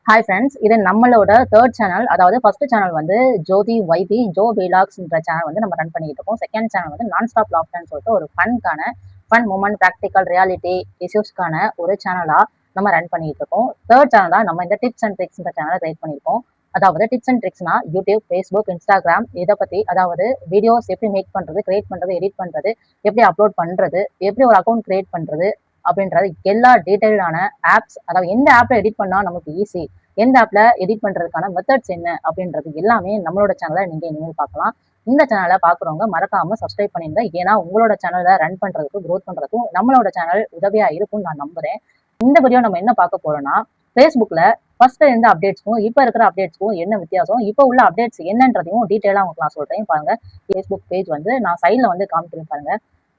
Hi friends, இது நம்மளோட third channel. அதாவது ஃபர்ஸ்ட் சேனல் வந்து ஜோதி வைபி ஜோ விலாக்ஸ்ன்ற சேனல் வந்து நம்ம ரன் பண்ணிட்டு இருக்கோம். செகண்ட் சேனல் வந்து நான் ஸ்டாப் லாக்டவுன் சொல்லிட்டு ஒரு ஃபன் மூமெண்ட் ப்ராக்டிக்கல் ரியாலிட்டி இஷ்யூஸ்க்கான ஒரு சேனலா நம்ம ரன் பண்ணிட்டு இருக்கோம். தேர்ட் சேனலா நம்ம இந்த டிப்ஸ் அண்ட் ட்ரிக்ஸ்ன்ற சேனலை கிரியேட் பண்ணியிருக்கோம். அதாவது டிப்ஸ் அண்ட் ட்ரிக்ஸ்னா யூடியூப், ஃபேஸ்புக், இன்ஸ்டாகிராம் இதை பத்தி, அதாவது வீடியோஸ் எப்படி மேக் பண்றது, கிரியேட் பண்றது, எடிட் பண்றது, எப்படி அப்லோட் பண்றது, எப்படி ஒரு அக்கௌண்ட் கிரியேட் பண்றது அப்படின்றது எல்லா டீடைல்டான ஆப்ஸ், அதாவது எந்த ஆப்ல எடிட் பண்ணா நமக்கு ஈஸி, எந்த ஆப்ல எடிட் பண்றதுக்கான மெத்தட்ஸ் என்ன அப்படின்றது எல்லாமே நம்மளோட சேனலை நீங்க இனிமேல் பார்க்கலாம். இந்த சேனலை பாக்குறவங்க மறக்காம சப்ஸ்கிரைப் பண்ணிருங்க. ஏன்னா உங்களோட சேனலை ரன் பண்றதுக்கும் க்ரோத் பண்றதுக்கும் நம்மளோட சேனல் உதவியா இருக்கும்னு நான் நம்புறேன். இந்த வீடியோ நம்ம என்ன பார்க்க போறோம்னா, ஃபேஸ்புக்ல ஃபர்ஸ்ட் இருந்த அப்டேட்ஸ்க்கும் இப்ப இருக்கிற அப்டேட்ஸ்க்கும் என்ன வித்தியாசம், இப்ப உள்ள அப்டேட்ஸ் என்னன்றதையும் டீட்டெயிலா உங்களுக்கு நான் சொல்றேன் பாருங்க. ஃபேஸ்புக் பேஜ் வந்து நான் சைட்ல வந்து காமிக்கிறேன் பாருங்க.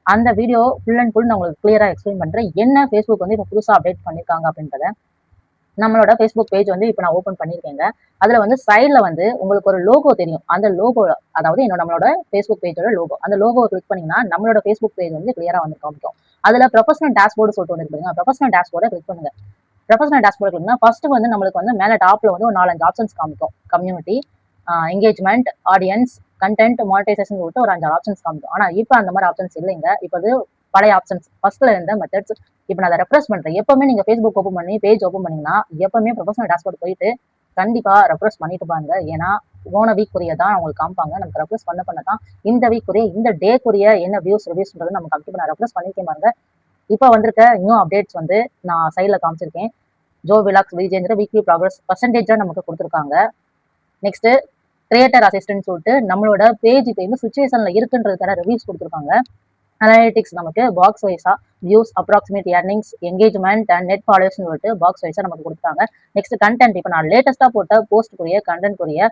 அந்த வீடியோ ஃபுல் அண்ட் ஃபுல் நான் உங்களுக்கு கிளியரா எக்ஸ்பிளைன் பண்றேன். என்ன ஃபேஸ்புக் வந்து இப்ப புதுசா அப்டேட் பண்ணிருக்காங்க அப்படின்றத. நம்மளோட ஃபேஸ்புக் பேஜ் வந்து இப்போ நான் ஓப்பன் பண்ணியிருக்கேங்க. அதுல வந்து சைட்ல வந்து உங்களுக்கு ஒரு லோகோ தெரியும். அந்த லோகோ, அதாவது நம்மளோட ஃபேஸ்புக் பேஜோட லோகோ. அந்த லோகோவை கிளிக் பண்ணீங்கன்னா நம்மளோட ஃபேஸ்புக் பேஜ் வந்து கிளியரா வந்து காமிக்கும். அதுல ப்ரொஃபஷனல் டேஷ்போர்டு சொல்லிட்டு ஒன்று இருக்குங்க. ப்ரொஃபஷனல் டேஷ்போர்டை கிளிக் பண்ணுங்க. ப்ரொஃபஷனல் டேஷ்போர்டு கிளிக்னா ஃபர்ஸ்ட் வந்து நம்மளுக்கு வந்து மேல டாப்ல வந்து ஒரு 4-5 ஆப்ஷன்ஸ் காமிக்கும். Community, engagement, audience, content, monetisation சொல்லிட்டு ஒரு 5 ஆப்ஷன்ஸ் காமிக்கும். ஆனா இப்போ அந்த மாதிரி ஆப்ஷன்ஸ் இல்லைங்க. இப்போ அது பழைய ஆப்ஷன்ஸ், ஃபர்ஸ்ட்ல இருந்த மெத்தட்ஸ். இப்போ நான் அதை ரெஃப்ரெஷ் பண்றேன். எப்பவுமே நீங்க ஃபேஸ்புக் ஓப்பன் பண்ணி பேஜ் ஓப்பன் பண்ணீங்கன்னா எப்பவுமே ப்ரொஃபஷனல் டேஷ்போர்ட் போயிட்டு கண்டிப்பா ரெஃப்ரெஷ் பண்ணிட்டு பாருங்க. ஏன்னா போன வீக்குரிய தான் உங்களுக்கு காமிப்பாங்க. நமக்கு ரெஃப்ரெஷ் பண்ண தான் இந்த வீக்குரிய, இந்த டேக்குரிய என்ன வியூஸ் ரிவ்யூஸ்ன்றது நமக்கு காமிச்சு. நான் ரெஃப்ரெஷ் பண்ணிருக்கேன் பாருங்க. இப்போ வந்திருக்க நியூ அப்டேட்ஸ் வந்து நான் சைட்ல காமிச்சிருக்கேன். Jo vlogs Vijendra weekly progress பர்சன்டேஜா நமக்கு கொடுத்துருக்காங்க. நெக்ஸ்ட் கிரியேட்டர் அசிஸ்டன்ட் சொல்லிட்டு நம்மளோட பேஜ் இப்போ என்ன சுச்சுவேஷன்ல இருக்குன்றதுக்கான ரிவ்யூஸ் கொடுத்துருக்காங்க. அனாலிட்டிக்ஸ் நமக்கு பாக்ஸ் வைஸா views, approximate earnings, engagement and net followers சொல்லிட்டு பாக்ஸ் வைஸா நமக்கு கொடுத்தாங்க. நெக்ஸ்ட் கண்டென்ட், இப்போ நான் லேட்டஸ்டா போட்ட போஸ்ட்டுக்குரிய கண்டென்ட்க்குரிய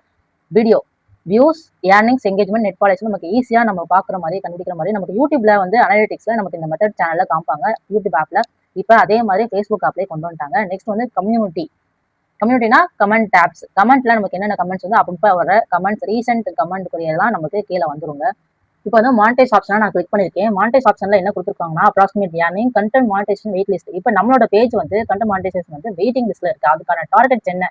video views, earnings, engagement, net followers நமக்கு ஈஸியா நம்ம பாக்குற மாதிரி, கண்டுபிடிக்கிற மாதிரி நமக்கு யூடியூப்ல வந்து அனாலிட்டிக்ஸ்ல நமக்கு இந்த மெத்தட் சேனல்ல காமிப்பாங்க யூடியூப் ஆப்ல. இப்போ அதே மாதிரி ஃபேஸ்புக் ஆப்லேயே கொண்டு வந்துட்டாங்க. நெக்ஸ்ட் வந்து கம்யூனிட்டி. கம்யூனிட்டினா comment tabs. கமெண்ட்ல நமக்கு என்னென்ன கமெண்ட்ஸ் வந்து அப்பப்போ வர கமெண்ட்ஸ், ரீசெண்ட் கமெண்ட்க்குரியதெல்லாம் நமக்கு கீழே வந்துருங்க. இப்போ வந்து மானிட்டைஸ் ஆப்ஷனா நான் கிளிக் பண்ணிருக்கேன். மானிட்டைஸ் ஆப்ஷன்ல என்ன கொடுத்துருக்காங்கன்னா approximate earning, content monetization, wait list. இப்போ நம்மளோட பேஜ் வந்து கண்டென்ட் மானிட்டைசேஷன் வந்து வெயிட்டிங் லிஸ்ட்ல இருக்கு. அதுக்கான டார்கெட்ஸ் என்ன,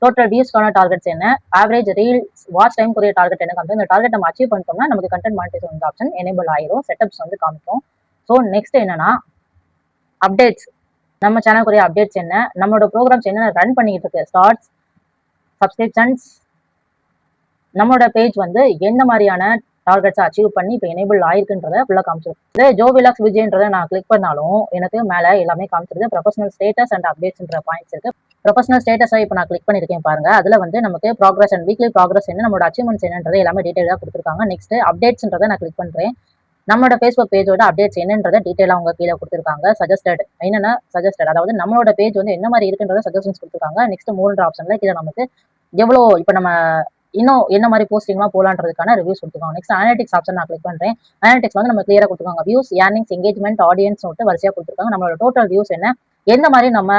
டோட்டல் வியூஸ்க்கான டார்கெட்ஸ் என்ன, ஆவரேஜ் ரீல்ஸ் வாட்ச் டைம் குரிய டார்கெட் என்ன காமிக்கும். இந்த டார்கெட் நம்ம அச்சீவ் பண்ணிட்டோம்னா நமக்கு கண்டென்ட் மானிட்டைசேஷன் ஆப்ஷன் எனேபிள் ஆயிரும். செட்டப்ஸ் வந்து காமிக்கும். ஸோ நெக்ஸ்ட் என்னன்னா அப்டேட்ஸ். நம்ம சேனலுக்குரிய அப்டேட்ஸ் என்ன, நம்மளோட ப்ரோக்ராம்ஸ் என்ன ரன் பண்ணிட்டு இருக்கு, ஸ்டார்ட்ஸ், சப்ஸ்கிரிப்ஷன்ஸ், நம்மளோட பேஜ் வந்து எந்த மாதிரியான டார்கெட்ஸ் அச்சீவ் பண்ணி இப்போ எனேபிள் ஆயிருக்குன்றத ஃபுல்லாக காமிச்சிருக்கு. இதே ஜோ விலாக்ஸ் விஜய்ன்றதை நான் கிளிக் பண்ணாலும் எனக்கு மேலே எல்லாமே காமிச்சிருக்கு. ப்ரொஃபஷனல் ஸ்டேட்டஸ் அண்ட் அப்டேட்ஸ்ன்ற பாயிண்ட்ஸ் இருக்கு. ப்ரொஃபஷனல் ஸ்டேட்டஸை இப்போ நான் கிளிக் பண்ணியிருக்கேன் பாருங்க. அதில் வந்து நமக்கு ப்ராக்ரஸ் அண்ட் வீக்லி ப்ராக்ரஸ் என்ன, நம்மளோட அச்சீவ்மெண்ட்ஸ் என்னன்றது எல்லாமே டீட்டெயிலாக கொடுத்துருக்காங்க. நெக்ஸ்ட் அப்டேட்ஸ்ன்றதை நான் கிளிக் பண்ணுறேன். நம்மளோட ஃபேஸ்புக் பேஜோட அப்டேட்ஸ் என்னன்றதை டீட்டெயிலாக அவங்க கீழே கொடுத்துருக்காங்க. சஜஸ்டட் என்னென்ன சஜஸ்டட், அதாவது நம்மளோட பேஜ் வந்து என்ன மாதிரி இருக்குன்றத சஜஷன்ஸ் கொடுத்துருக்காங்க. நெக்ஸ்ட் 3 ஆப்ஷன்ல கீழே நமக்கு எவ்வளோ இப்போ நம்ம இன்னும் என்ன மாதிரி போஸ்டிங்லாம் போலான்றதுக்கான ரிவ்யூஸ் கொடுத்துருக்காங்க. நெக்ஸ்ட் அனாலிட்டிக்ஸ் ஆப்ஷன் நான் கிளிக் பண்றேன். அனாலிட்டிக்ஸ் வந்து நம்ம கிளியரா கொடுத்துருக்காங்க. வியூஸ், ஏர்னிங்ஸ், என்கேஜ்மெண்ட், ஆடியன்ஸ் சொல்லிட்டு வரிசையா கொடுத்துருக்காங்க. நம்மளோட டோட்டல் வியூஸ் என்ன, எந்த மாதிரி நம்ம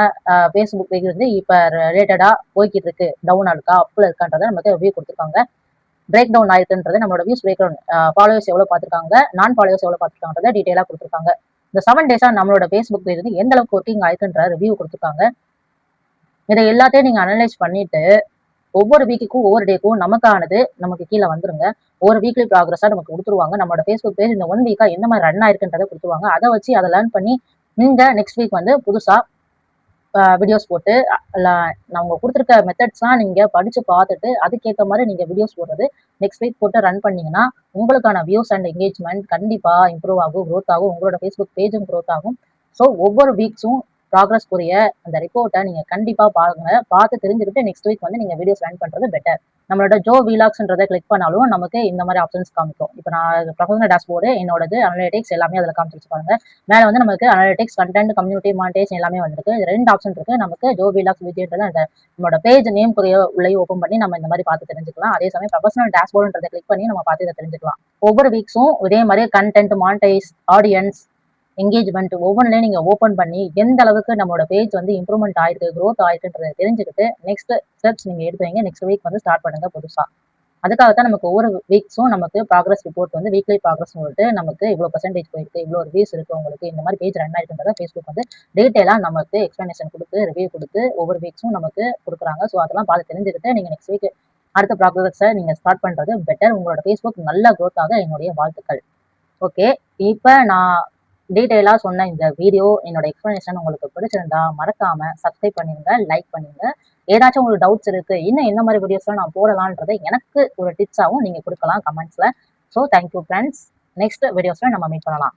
ஃபேஸ்புக் பேஜ் வந்து இப்போ ரிலேட்டடா போய்கிட்டு இருக்கு, டவுன் இருக்கா, அப்ல இருக்கான்றதை நமக்கு ரிவ்யூ கொடுத்துருக்காங்க. பிரேக் டவுன் ஆயிருக்குன்றது நம்மளோட வியூஸ் பிரேக் டவுன், ஃபாலோவர்ஸ் எவ்வளவு பார்த்துருக்காங்க, நான் ஃபாலோவர்ஸ் எவ்வளவு பார்த்துருக்காங்கன்றத டீட்டெயிலாக கொடுத்துருக்காங்க. இந்த 7 டேஸா நம்மளோட ஃபேஸ்புக் பேஜ் வந்து எந்த அளவுக்கு ஒர்க்கிங் ஆயிருக்குன்ற ரிவ்யூ கொடுத்துருக்காங்க. இதை எல்லாத்தையும் நீங்க அனலைஸ் பண்ணிட்டு ஒவ்வொரு வீக்குக்கும் ஒவ்வொரு டேக்கும் நமக்கானது நமக்கு கீழே வந்துருங்க. ஒரு வீக்லி ப்ராக்ரஸா நமக்கு கொடுத்துருவாங்க. நம்மளோட ஃபேஸ்புக் பேஜ் இந்த 1 வீக்கா என்ன மாதிரி ரன் ஆயிருக்குன்றதை கொடுத்துருவாங்க. அதை வச்சு அதை லேர்ன் பண்ணி நீங்க நெக்ஸ்ட் வீக் வந்து புதுசா வீடியோஸ் போட்டு அவங்க கொடுத்துருக்க மெத்தட்ஸ்லாம் நீங்க படிச்சு பார்த்துட்டு அதுக்கேற்ற மாதிரி நீங்க வீடியோஸ் போடுறது நெக்ஸ்ட் வீக் போட்டு ரன் பண்ணீங்கன்னா உங்களுக்கான வியூஸ் அண்ட் என்கேஜ்மெண்ட் கண்டிப்பா இம்ப்ரூவ் ஆகும், க்ரோத் ஆகும். உங்களோட ஃபேஸ்புக் பேஜும் க்ரோத் ஆகும். ஸோ ஒவ்வொரு வீக்ஸும் ப்ராக்ரஸ் புரிய அந்த ரிப்போர்ட்டை நீங்க கண்டிப்பா பாருங்க. பார்த்து தெரிஞ்சுக்கிட்டு நெக்ஸ்ட் வீக் வந்து நீங்க வீடியோஸ் ரன் பண்றது பெட்டர். நம்மளோட ஜோ விலாக்ஸ்ன்றதை கிளிக் பண்ணாலும் நமக்கு இந்த மாதிரி ஆப்ஷன்ஸ் காமிக்கும். இப்போ நான் ப்ரொஃபஷனல் டேஷ்போர்டு, என்னோடது அனலிட்டிக்ஸ் எல்லாமே அதில் காமிச்சு பாருங்க. மேலே வந்து நமக்கு அனலிட்டிக்ஸ், கண்டென்ட், கம்யூனிட்டி, மானிட்டைசேஷன் எல்லாமே வந்திருக்கு. 2 ஆப்ஷன் இருக்கு நமக்கு. ஜோ விலாக்ஸ் விஜய்ன்றது அந்த நம்மளோட பேஜ் நேம் உள்ளே ஓப்பன் பண்ணி நம்ம இந்த மாதிரி பார்த்து தெரிஞ்சுக்கலாம். அதே சமயம் ப்ரொஃபஷனல் டேஷ்போர்டுன்றதை கிளிக் பண்ணி நம்ம பார்த்து இதை தெரிஞ்சுக்கலாம். ஒவ்வொரு வீக்ஸும் இதே மாதிரி கண்டென்ட், மானிட்டைஸ், ஆடியன்ஸ், என்கேஜ்மெண்ட் ஒவ்வொன்றிலையும் நீங்க ஓப்பன் பண்ணி எந்த அளவுக்கு நம்மளோட பேஜ் வந்து இம்ப்ரூவ்மெண்ட் ஆயிருக்கு, க்ரோத் ஆயிருக்குன்றதை தெரிஞ்சுக்கிட்டு நெக்ஸ்ட் ஸ்டெப்ஸ் நீங்க எடுத்து வைங்க. நெக்ஸ்ட் வீக் வந்து ஸ்டார்ட் பண்ணுங்க புதுசா. அதுக்காக தான் நமக்கு ஒவ்வொரு வீக்ஸும் நமக்கு ப்ராக்ரஸ் ரிப்போர்ட் வந்து வீக்லி ப்ராக்ரஸ் சொல்லிட்டு நமக்கு இவ்வளோ பர்சன்டேஜ் போயிருக்கு, இவ்வளோ ரிவ்யூஸ் இருக்கு உங்களுக்கு, இந்த மாதிரி பேஜ் ரன் ஆயிருக்குன்றத ஃபேஸ்புக் வந்து டீட்டெயிலாக நமக்கு எக்ஸ்பிளனேஷன் கொடுத்து ரிவ்யூ கொடுத்து ஒவ்வொரு வீக்ஸும் நமக்கு கொடுக்குறாங்க. ஸோ அதெல்லாம் பார்த்து தெரிஞ்சுக்கிட்டு நீங்கள் நெக்ஸ்ட் வீக் அடுத்த ப்ராக்ரஸை நீங்கள் ஸ்டார்ட் பண்ணுறது பெட்டர். உங்களோட ஃபேஸ்புக் நல்ல க்ரோத் ஆக என்னுடைய வாழ்த்துக்கள். ஓகே, இப்போ நான் டீட்டெயிலாக சொன்ன இந்த வீடியோ என்னோட எக்ஸ்பிளனேஷன் உங்களுக்கு பிடிச்சிருந்தா மறக்காம சப்ஸ்கிரைப் பண்ணிருங்க, லைக் பண்ணுங்க. ஏதாச்சும் உங்களுக்கு டவுட்ஸ் இருக்கு, இன்னும் என்ன மாதிரி வீடியோஸ்லாம் நான் போடலான்றதை எனக்கு ஒரு டிப்ஸாகவும் நீங்கள் கொடுக்கலாம் கமெண்ட்ஸில். So thank you friends. நெக்ஸ்ட் வீடியோஸில் நம்ம மீட் பண்ணலாம்.